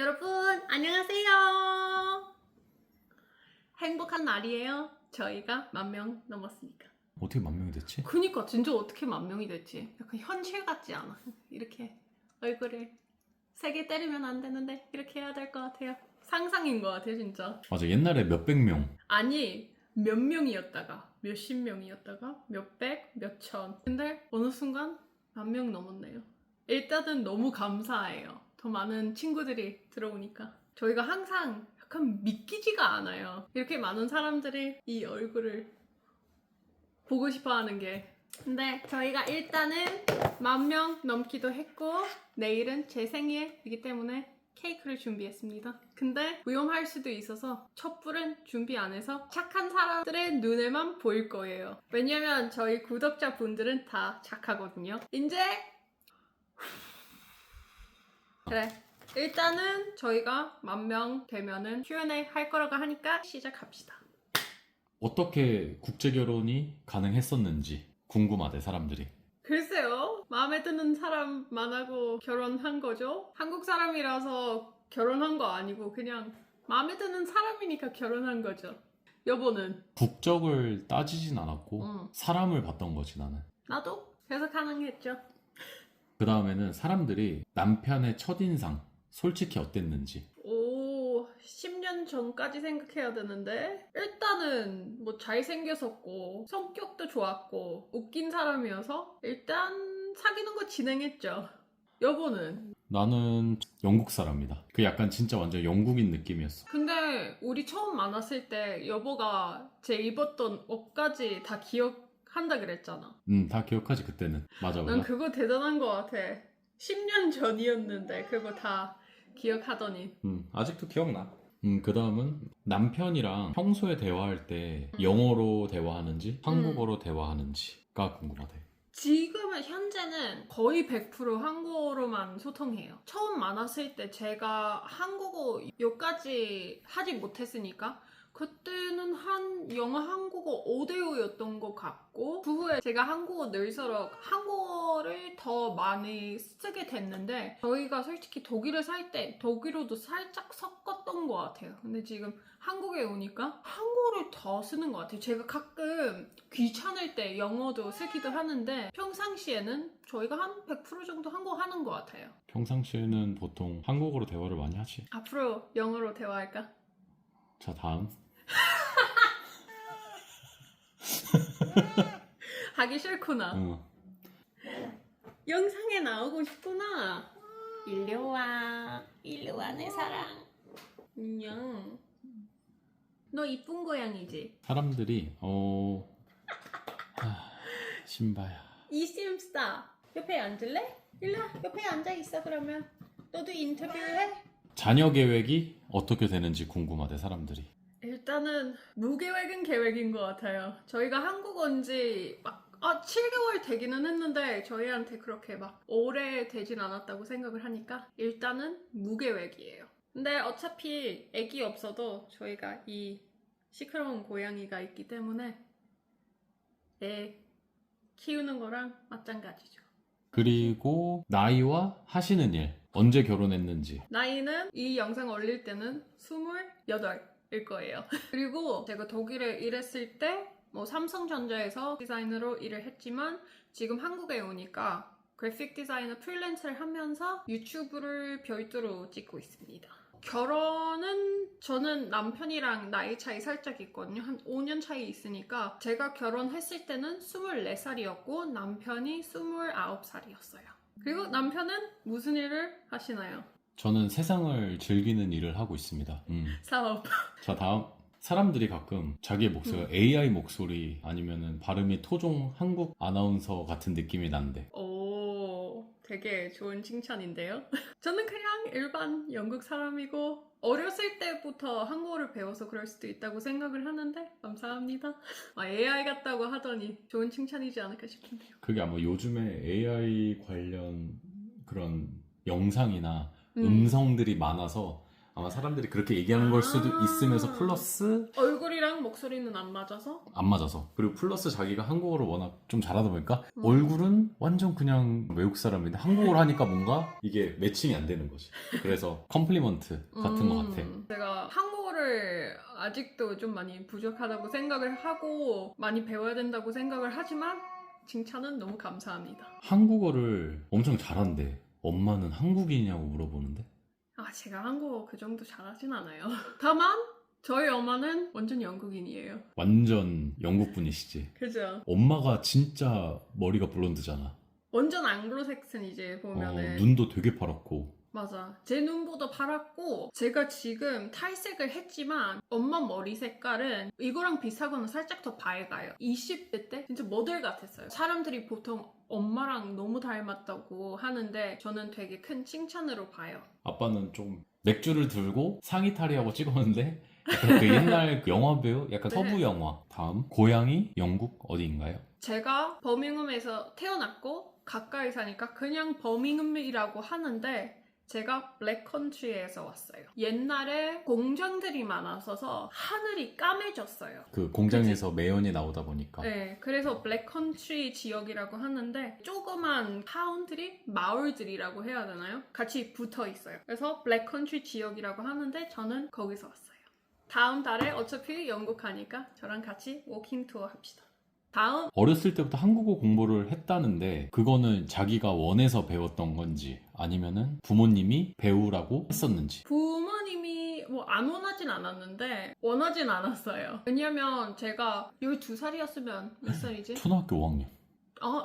여러분 안녕하세요. 행복한 날이에요. 저희가 10,000명 넘었으니까. 어떻게 10,000명이 됐지? 그니까 진짜 어떻게 10,000명이 됐지? 약간 현실 같지 않아? 이렇게 얼굴을 세게 때리면 안 되는데 이렇게 해야 될 것 같아요. 상상인 것 같아요 진짜. 맞아, 옛날에 몇백 명. 아니 몇 명이었다가 몇십 명이었다가 몇백 몇천, 근데 어느 순간 10,000명 넘었네요. 일단은 너무 감사해요. 더 많은 친구들이 들어오니까. 저희가 항상 약간 믿기지가 않아요. 이렇게 많은 사람들이 이 얼굴을 보고 싶어 하는 게. 근데 저희가 일단은 10,000명 넘기도 했고, 내일은 제 생일이기 때문에 케이크를 준비했습니다. 근데 위험할 수도 있어서 촛불은 준비 안 해서 착한 사람들의 눈에만 보일 거예요. 왜냐면 저희 구독자분들은 다 착하거든요. 이제 그래, 일단은 저희가 10,000명 되면은 Q&A 할 거라고 하니까 시작합시다. 어떻게 국제 결혼이 가능했었는지 궁금하대, 사람들이. 글쎄요, 마음에 드는 사람만 하고 결혼한 거죠. 한국 사람이라서 결혼한 거 아니고 그냥 마음에 드는 사람이니까 결혼한 거죠. 여보는? 국적을 따지진 않았고 응. 사람을 봤던 거지, 나는. 나도? 그래서 가능했죠. 그 다음에는 사람들이 남편의 첫인상 솔직히 어땠는지. 오, 10년 전까지 생각해야 되는데, 일단은 뭐 잘생겼었고 성격도 좋았고 웃긴 사람이어서 일단 사귀는 거 진행했죠. 여보는? 나는 영국 사람이다. 그 약간 진짜 완전 영국인 느낌이었어. 근데 우리 처음 만났을 때 여보가 제 입었던 옷까지 다 기억한다 그랬잖아. 다 기억하지, 그때는. 맞아, 난 맞아. 그거 대단한 것 같아. 10년 전이었는데 그거 다 기억하더니. 아직도 기억나. 그 다음은 남편이랑 평소에 대화할 때 영어로 대화하는지 한국어로 대화하는지가 궁금하대. 지금은 현재는 거의 100% 한국어로만 소통해요. 처음 만났을 때 제가 한국어 여기까지 하지 못했으니까 그때는 한 영어 한국어 5대5였던 것 같고, 그 후에 제가 한국어 늘수록 한국어를 더 많이 쓰게 됐는데, 저희가 솔직히 독일을 살 때 독일어도 살짝 섞었던 것 같아요. 근데 지금 한국에 오니까 한국어를 더 쓰는 것 같아요. 제가 가끔 귀찮을 때 영어도 쓰기도 하는데, 평상시에는 저희가 한 100% 정도 한국어 하는 것 같아요. 평상시에는 보통 한국어로 대화를 많이 하지. 앞으로 영어로 대화할까? 자, 다음. 하기 싫구나. 영상에 나오고 싶구나. 일로 와. 일로 와, 내 사랑. 안녕. 너 이쁜 고양이지? 사람들이 신바야. 이심스타. 옆에 앉을래? 일로 와. 옆에 앉아있어 그러면. 너도 인터뷰해? 자녀 계획이 어떻게 되는지 궁금하대, 사람들이. 일단은 무계획은 계획인 것 같아요. 저희가 한국 온 지 막 7개월 되기는 했는데 저희한테 그렇게 막 오래 되진 않았다고 생각을 하니까 일단은 무계획이에요. 근데 어차피 애기 없어도 저희가 이 시끄러운 고양이가 있기 때문에 애 키우는 거랑 마찬가지죠. 그리고 나이와 하시는 일, 언제 결혼했는지. 나이는 이 영상 올릴 때는 28일 거예요. 그리고 제가 독일에 일했을 때 뭐 삼성전자에서 디자이너로 일을 했지만 지금 한국에 오니까 그래픽 디자이너 프리랜서를 하면서 유튜브를 별도로 찍고 있습니다. 결혼은 저는 남편이랑 나이 차이 살짝 있거든요. 한 5년 차이 있으니까 제가 결혼했을 때는 24살이었고 남편이 29살이었어요. 그리고 남편은 무슨 일을 하시나요? 저는 세상을 즐기는 일을 하고 있습니다. 사업. 자, 다음. 사람들이 가끔 자기의 목소리가 AI 목소리 아니면은 발음이 토종 한국 아나운서 같은 느낌이 난대. 오, 되게 좋은 칭찬인데요? 저는 그냥 일반 영국 사람이고 어렸을 때부터 한국어를 배워서 그럴 수도 있다고 생각을 하는데 감사합니다. AI 같다고 하더니 좋은 칭찬이지 않을까 싶은데요. 그게 아마 요즘에 AI 관련 그런 영상이나 음성들이 많아서 아마 사람들이 그렇게 얘기하는 걸 수도 있으면서 플러스 얼굴이랑 목소리는 안 맞아서? 안 맞아서, 그리고 플러스 자기가 한국어를 워낙 좀 잘하다 보니까 얼굴은 완전 그냥 외국 사람인데 한국어를 하니까 뭔가 이게 매칭이 안 되는 거지. 그래서 컴플리먼트 같은 것 같아. 제가 한국어를 아직도 좀 많이 부족하다고 생각을 하고 많이 배워야 된다고 생각을 하지만 칭찬은 너무 감사합니다. 한국어를 엄청 잘한대. 엄마는 한국인이냐고 물어보는데 제가 한국어 그 정도 잘하진 않아요. 다만 저희 엄마는 완전 영국인이에요. 완전 영국 분이시지. 그죠? 엄마가 진짜 머리가 블론드잖아. 완전 앙글로색슨 이제 보면은 눈도 되게 파랗고. 맞아. 제 눈보다 파랗고 제가 지금 탈색을 했지만 엄마 머리 색깔은 이거랑 비슷하거나 살짝 더 밝아요. 20대 때 진짜 모델 같았어요. 사람들이 보통 엄마랑 너무 닮았다고 하는데 저는 되게 큰 칭찬으로 봐요. 아빠는 좀 맥주를 들고 상의 탈의하고 찍었는데 약간 그 옛날 영화 배우? 약간 네. 서부 영화. 다음 고향이 영국 어디인가요? 제가 버밍엄에서 태어났고 가까이 사니까 그냥 버밍엄이라고 하는데 제가 블랙컨트리에서 왔어요. 옛날에 공장들이 많아서 하늘이 까매졌어요. 그 공장에서 매연이 나오다 보니까. 네, 그래서 블랙컨트리 지역이라고 하는데 조그만 타운들이 마을들이라고 해야 되나요? 같이 붙어 있어요. 그래서 블랙컨트리 지역이라고 하는데 저는 거기서 왔어요. 다음 달에 어차피 영국 가니까 저랑 같이 워킹 투어 합시다. 다음 어렸을 때부터 한국어 공부를 했다는데 그거는 자기가 원해서 배웠던 건지 아니면은 부모님이 배우라고 했었는지. 부모님이 뭐 안 원하진 않았는데 원하진 않았어요. 왜냐면 제가 12살이었으면 몇 살이지? 초등학교 5학년.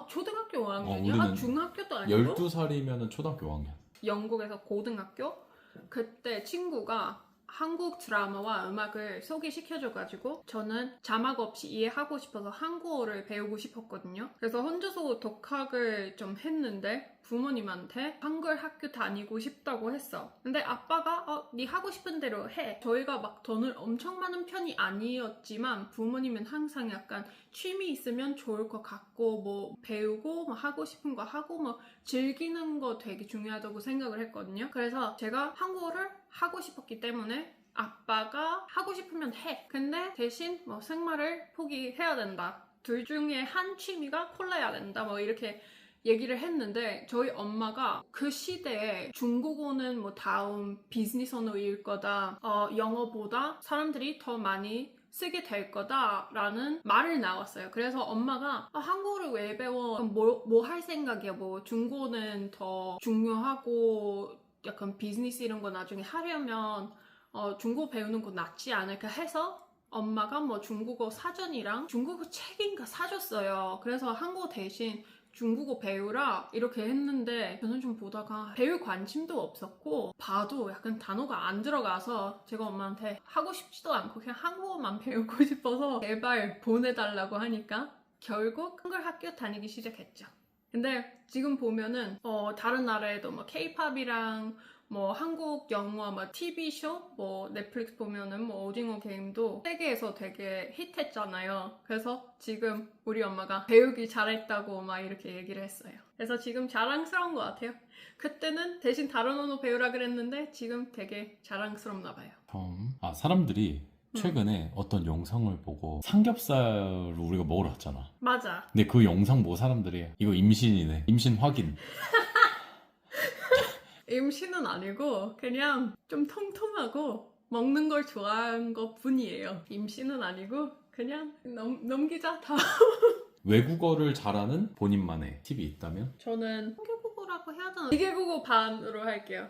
초등학교 5학년이야? 우리는 중학교도 아니고? 12살이면은 초등학교 5학년. 영국에서 고등학교? 그때 친구가 한국 드라마와 음악을 소개시켜줘가지고 저는 자막 없이 이해하고 싶어서 한국어를 배우고 싶었거든요. 그래서 혼자서 독학을 좀 했는데 부모님한테 한글 학교 다니고 싶다고 했어. 근데 아빠가 네 하고 싶은 대로 해. 저희가 막 돈을 엄청 많은 편이 아니었지만 부모님은 항상 약간 취미 있으면 좋을 것 같고 뭐 배우고 뭐 하고 싶은 거 하고 뭐 즐기는 거 되게 중요하다고 생각을 했거든요. 그래서 제가 한국어를 하고 싶었기 때문에 아빠가 하고 싶으면 해. 근데 대신 뭐 생활을 포기해야 된다. 둘 중에 한 취미가 콜라야 된다. 뭐 이렇게 얘기를 했는데 저희 엄마가 그 시대에 중국어는 뭐 다음 비즈니스 언어일 거다. 영어보다 사람들이 더 많이 쓰게 될 거다라는 말을 나왔어요. 그래서 엄마가 한국어를 왜 배워? 뭐 할 생각이야? 뭐 중국어는 더 중요하고 약간 비즈니스 이런 거 나중에 하려면 중국어 배우는 거 낫지 않을까 해서 엄마가 뭐 중국어 사전이랑 중국어 책인가 사줬어요. 그래서 한국어 대신 중국어 배우라 이렇게 했는데 저는 좀 보다가 배울 관심도 없었고 봐도 약간 단어가 안 들어가서 제가 엄마한테 하고 싶지도 않고 그냥 한국어만 배우고 싶어서 제발 보내달라고 하니까 결국 한글 학교 다니기 시작했죠. 근데 지금 보면은 다른 나라에도 뭐 K-팝이랑 뭐 한국 영화, 뭐 TV쇼, 뭐 넷플릭스 보면은 뭐 오징어 게임도 세계에서 되게 힛했잖아요. 그래서 지금 우리 엄마가 배우기 잘했다고 막 이렇게 얘기를 했어요. 그래서 지금 자랑스러운 것 같아요. 그때는 대신 다른 언어 배우라 그랬는데 지금 되게 자랑스럽나 봐요. 사람들이 최근에 어떤 영상을 보고 삼겹살을 우리가 먹으러 갔잖아. 맞아. 근데 그 영상 보고 사람들이 이거 임신이네. 임신 확인. 임신은 아니고 그냥 좀 통통하고 먹는 걸 좋아한 것 뿐이에요. 임신은 아니고 그냥 넘기자 다. 외국어를 잘하는 본인만의 팁이 있다면? 저는 3개국어라고 해야 되나? 2개국어 반으로 할게요.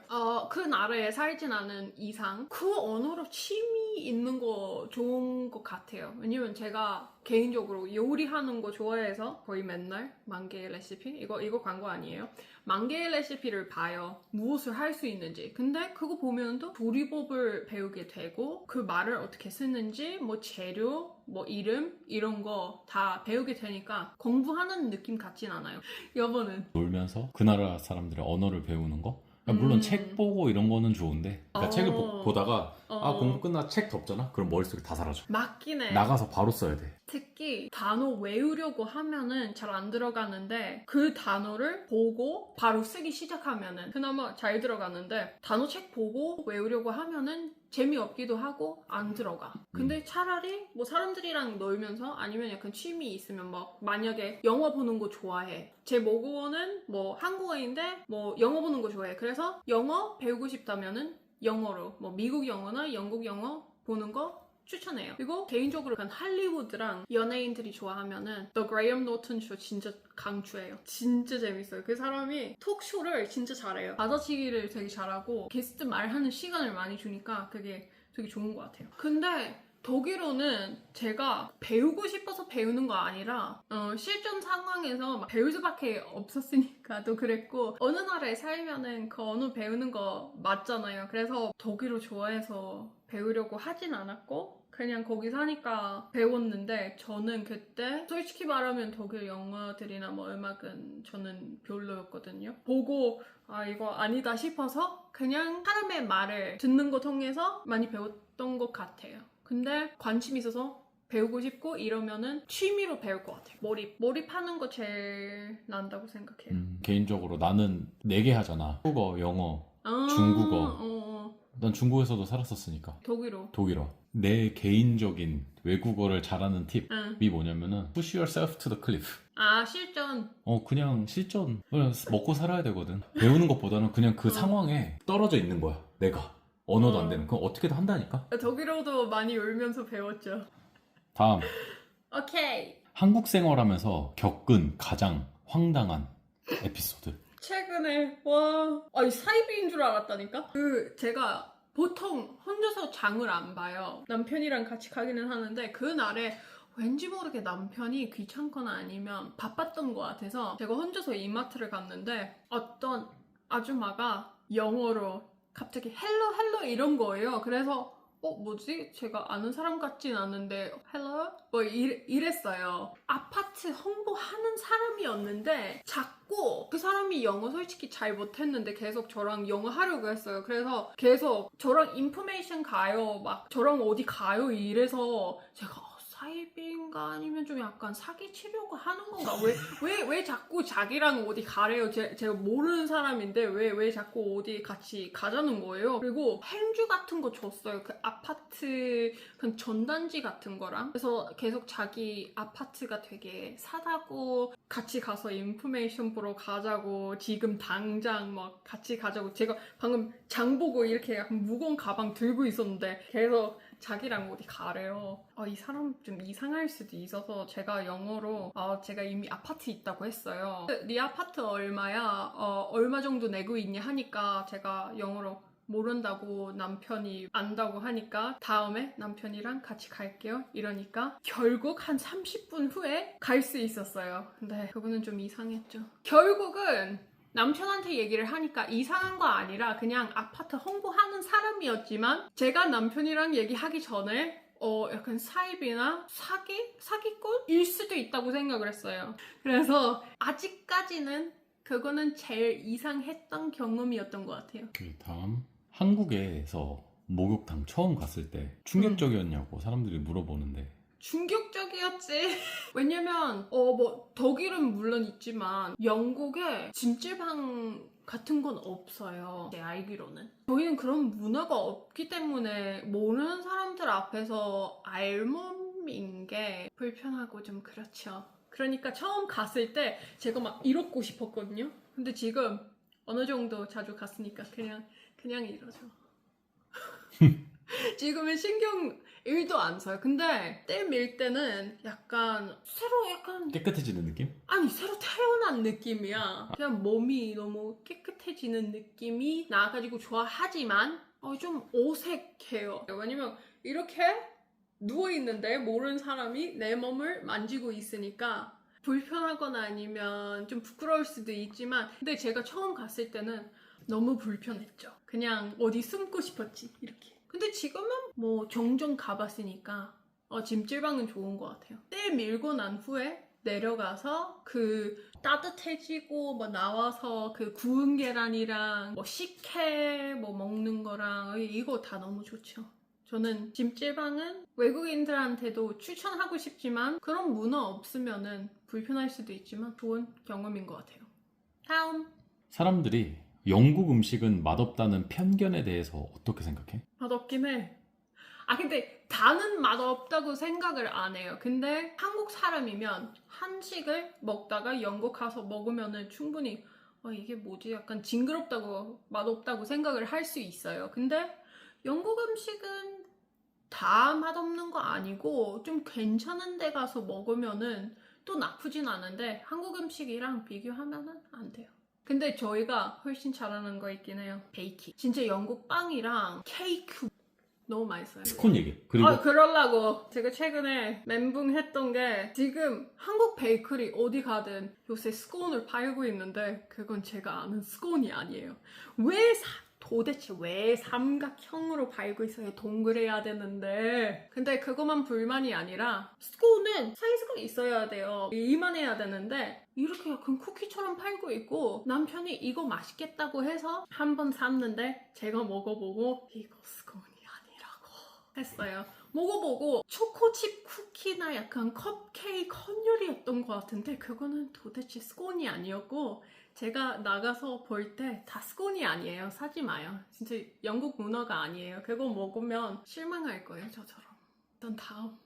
그 나라에 살진 않은 이상 그 언어로 취미 있는 거 좋은 것 같아요. 왜냐면 제가 개인적으로 요리하는 거 좋아해서 거의 맨날 만개의 레시피? 이거 광고 아니에요? 만개의 레시피를 봐요. 무엇을 할 수 있는지. 근데 그거 보면 또 조리법을 배우게 되고 그 말을 어떻게 쓰는지 뭐 재료, 뭐 이름 이런 거 다 배우게 되니까 공부하는 느낌 같진 않아요. 여보는? 놀면서 그 나라 사람들의 언어를 배우는 거? 물론 책 보고 이런 거는 좋은데 그러니까 책을 보다가 어. 공부 끝나 책 덮잖아? 그럼 머릿속에 다 사라져. 맞긴 해. 나가서 바로 써야 돼. 특히 단어 외우려고 하면은 잘 안 들어가는데 그 단어를 보고 바로 쓰기 시작하면은 그나마 잘 들어가는데 단어 책 보고 외우려고 하면은 재미없기도 하고 안 들어가. 근데 차라리 뭐 사람들이랑 놀면서 아니면 약간 취미 있으면 막 만약에 영화 보는 거 좋아해. 제 모국어는 뭐 한국어인데 뭐 영어 보는 거 좋아해. 그래서 영어 배우고 싶다면은 영어로 뭐 미국 영어나 영국 영어 보는 거 추천해요. 그리고 개인적으로 약간 할리우드랑 연예인들이 좋아하면은 The Graham Norton Show 진짜 강추해요. 진짜 재밌어요. 그 사람이 톡쇼를 진짜 잘해요. 받아치기를 되게 잘하고 게스트 말하는 시간을 많이 주니까 그게 되게 좋은 것 같아요. 근데 독일어는 제가 배우고 싶어서 배우는 거 아니라 실전 상황에서 막 배울 수밖에 없었으니까도 그랬고 어느 나라에 살면은 그 언어 배우는 거 맞잖아요. 그래서 독일어 좋아해서 배우려고 하진 않았고 그냥 거기 사니까 배웠는데 저는 그때 솔직히 말하면 독일 영화들이나 뭐 음악은 저는 별로였거든요. 보고 이거 아니다 싶어서 그냥 사람의 말을 듣는 거 통해서 많이 배웠던 것 같아요. 근데 관심 있어서 배우고 싶고 이러면은 취미로 배울 것 같아요. 몰입하는 거 제일 난다고 생각해요. 개인적으로 나는 4개 하잖아. 한국어, 영어, 중국어. 난 중국에서도 살았었으니까. 독일어. 내 개인적인 외국어를 잘하는 팁이 뭐냐면은 push yourself to the cliff. 실전. 그냥 실전. 그냥 먹고 살아야 되거든. 배우는 것보다는 그냥 그 상황에 떨어져 있는 거야. 내가. 언어도 안 되는. 그럼 어떻게든 한다니까? 독일어도 많이 울면서 배웠죠. 다음. 오케이. 한국 생활하면서 겪은 가장 황당한 에피소드. 최근에 사이비인 줄 알았다니까? 제가 보통 혼자서 장을 안 봐요. 남편이랑 같이 가기는 하는데 그날에 왠지 모르게 남편이 귀찮거나 아니면 바빴던 것 같아서 제가 혼자서 이마트를 갔는데 어떤 아줌마가 영어로 갑자기 헬로 이런 거예요. 그래서 뭐지? 제가 아는 사람 같진 않은데 헬로? 이랬어요. 아파트 홍보하는 사람이었는데 자꾸 그 사람이 영어 솔직히 잘 못했는데 계속 저랑 영어 하려고 했어요. 그래서 계속 저랑 인포메이션 가요. 막 저랑 어디 가요 이래서 제가 사이비인가 아니면 좀 약간 사기치려고 하는 건가? 왜 자꾸 자기랑 어디 가래요? 제가 모르는 사람인데 왜 자꾸 어디 같이 가자는 거예요? 그리고 행주 같은 거 줬어요. 그 아파트 그 전단지 같은 거랑. 그래서 계속 자기 아파트가 되게 사다고 같이 가서 인포메이션 보러 가자고 지금 당장 막 같이 가자고 제가 방금 장 보고 이렇게 약간 무거운 가방 들고 있었는데 계속 자기랑 어디 가래요. 이 사람 좀 이상할 수도 있어서 제가 영어로 제가 이미 아파트 있다고 했어요. 네 아파트 얼마야? 얼마 정도 내고 있냐 하니까 제가 영어로 모른다고 남편이 안다고 하니까 다음에 남편이랑 같이 갈게요 이러니까 결국 한 30분 후에 갈 수 있었어요. 근데 그분은 좀 이상했죠. 결국은 남편한테 얘기를 하니까 이상한 거 아니라 그냥 아파트 홍보하는 사람이었지만 제가 남편이랑 얘기하기 전에 약간 사입이나 사기꾼일 수도 있다고 생각을 했어요. 그래서 아직까지는 그거는 제일 이상했던 경험이었던 것 같아요. 다음. 한국에서 목욕탕 처음 갔을 때 충격적이었냐고 사람들이 물어보는데 충격적이었지. 왜냐면 뭐 독일은 물론 있지만 영국에 찜질방 같은 건 없어요. 제 알기로는. 저희는 그런 문화가 없기 때문에 모르는 사람들 앞에서 알몸인 게 불편하고 좀 그렇죠. 그러니까 처음 갔을 때 제가 막 이러고 싶었거든요. 근데 지금 어느 정도 자주 갔으니까 그냥 이러죠. 지금은 신경 1도 안 써요. 근데 때 밀 때는 약간 깨끗해지는 느낌? 아니 새로 태어난 느낌이야. 그냥 몸이 너무 깨끗해지는 느낌이 나가지고 좋아하지만 좀 어색해요. 왜냐면 이렇게 누워있는데 모르는 사람이 내 몸을 만지고 있으니까 불편하거나 아니면 좀 부끄러울 수도 있지만 근데 제가 처음 갔을 때는 너무 불편했죠. 그냥 어디 숨고 싶었지 이렇게. 근데 지금은 뭐 종종 가봤으니까 찜질방은 좋은 것 같아요. 때 밀고 난 후에 내려가서 그 따뜻해지고 뭐 나와서 그 구운 계란이랑 뭐 식혜 뭐 먹는 거랑 이거 다 너무 좋죠. 저는 찜질방은 외국인들한테도 추천하고 싶지만 그런 문화 없으면은 불편할 수도 있지만 좋은 경험인 것 같아요. 다음. 사람들이 영국 음식은 맛없다는 편견에 대해서 어떻게 생각해? 맛없긴 해. 근데 다는 맛없다고 생각을 안 해요. 근데 한국 사람이면 한식을 먹다가 영국 가서 먹으면은 충분히 이게 뭐지? 약간 징그럽다고 맛없다고 생각을 할 수 있어요. 근데 영국 음식은 다 맛없는 거 아니고 좀 괜찮은 데 가서 먹으면은 또 나쁘진 않은데 한국 음식이랑 비교하면은 안 돼요. 근데 저희가 훨씬 잘하는 거 있긴 해요. 베이킹. 진짜 영국 빵이랑 케이크 너무 맛있어요. 스콘 얘기. 그리고 그러려고 제가 최근에 멘붕했던 게 지금 한국 베이커리 어디 가든 요새 스콘을 팔고 있는데 그건 제가 아는 스콘이 아니에요. 도대체 왜 삼각형으로 팔고 있어요? 동그래야 되는데. 근데 그것만 불만이 아니라 스콘은 사이즈가 있어야 돼요. 이만해야 되는데 이렇게 약간 쿠키처럼 팔고 있고 남편이 이거 맛있겠다고 해서 한 번 샀는데 제가 먹어보고 이거 스콘이 했어요. 먹어보고 초코칩 쿠키나 약간 컵케이크 헌혈이었던 것 같은데 그거는 도대체 스콘이 아니었고 제가 나가서 볼 때 다 스콘이 아니에요. 사지 마요. 진짜 영국 문화가 아니에요. 그거 먹으면 실망할 거예요. 저처럼. 일단 다음.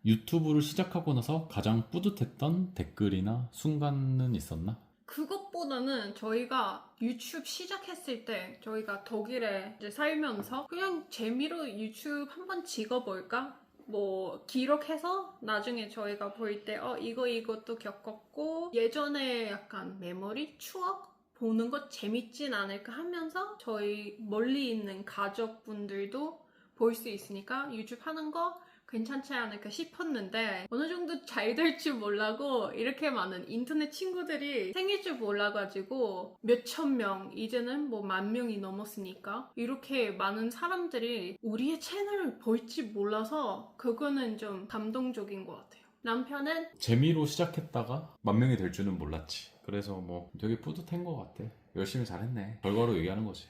유튜브를 시작하고 나서 가장 뿌듯했던 댓글이나 순간은 있었나? 그것보다는 저희가 유튜브 시작했을 때 저희가 독일에 이제 살면서 그냥 재미로 유튜브 한번 찍어볼까? 뭐 기록해서 나중에 저희가 볼 때 이것도 겪었고 예전에 약간 메모리, 추억 보는 거 재밌진 않을까 하면서 저희 멀리 있는 가족분들도 볼 수 있으니까 유튜브 하는 거 괜찮지 않을까 싶었는데 어느 정도 잘 될 줄 몰라고 이렇게 많은 인터넷 친구들이 생길 줄 몰라가지고 몇천 명, 이제는 뭐 10,000명이 넘었으니까 이렇게 많은 사람들이 우리의 채널을 볼지 몰라서 그거는 좀 감동적인 것 같아요. 남편은 재미로 시작했다가 10,000명이 될 줄은 몰랐지. 그래서 뭐 되게 뿌듯한 것 같아. 열심히 잘했네. 결과로 얘기하는 거지.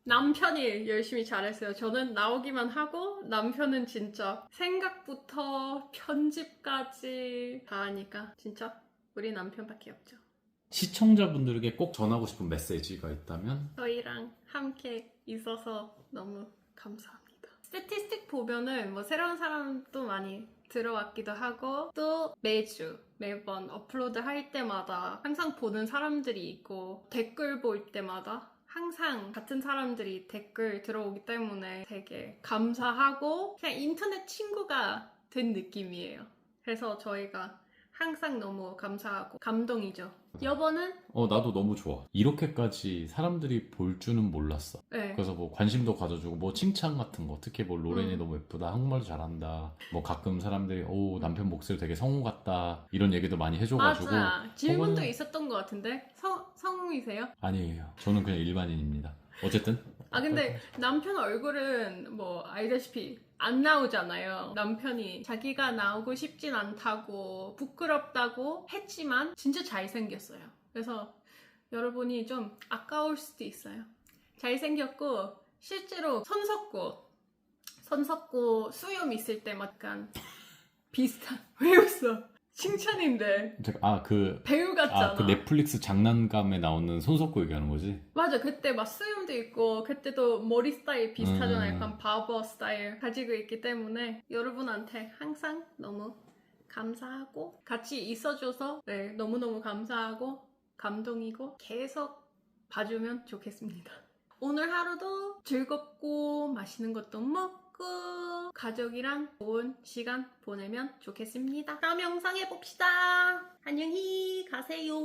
남편이 열심히 잘했어요. 저는 나오기만 하고 남편은 진짜 생각부터 편집까지 다 하니까 진짜 우리 남편밖에 없죠. 시청자분들에게 꼭 전하고 싶은 메시지가 있다면? 저희랑 함께 있어서 너무 감사합니다. 스태티스틱 보면은 뭐 새로운 사람도 많이 들어왔기도 하고 또 매번 업로드 할 때마다 항상 보는 사람들이 있고 댓글 볼 때마다 항상 같은 사람들이 댓글 들어오기 때문에 되게 감사하고 그냥 인터넷 친구가 된 느낌이에요. 그래서 저희가 항상 너무 감사하고 감동이죠. 여보는? 나도 너무 좋아. 이렇게까지 사람들이 볼 줄은 몰랐어. 네. 그래서 뭐 관심도 가져주고 뭐 칭찬 같은 거, 특히 뭐 로렌이 너무 예쁘다, 한국말도 잘한다, 뭐 가끔 사람들이 남편 목소리 되게 성우 같다 이런 얘기도 많이 해줘가지고. 맞아. 질문도 있었던 것 같은데 성우이세요? 아니에요. 저는 그냥 일반인입니다. 어쨌든 근데 남편 얼굴은 뭐 알다시피 안 나오잖아요. 남편이 자기가 나오고 싶진 않다고 부끄럽다고 했지만 진짜 잘생겼어요. 그래서 여러분이 좀 아까울 수도 있어요. 잘생겼고 실제로 손석구 수염 있을 때 약간 비슷한. 왜 웃어? 칭찬인데. 배우 같잖아. 그 넷플릭스 장난감에 나오는 손석구 얘기하는 거지? 맞아. 그때 막 수염도 있고 그때도 머리 스타일 비슷하잖아. 약간 바버 스타일 가지고 있기 때문에 여러분한테 항상 너무 감사하고 같이 있어줘서 너무너무 감사하고 감동이고 계속 봐주면 좋겠습니다. 오늘 하루도 즐겁고 맛있는 것도 먹고 가족이랑 좋은 시간 보내면 좋겠습니다. 다음 영상에 봅시다. 안녕히 가세요.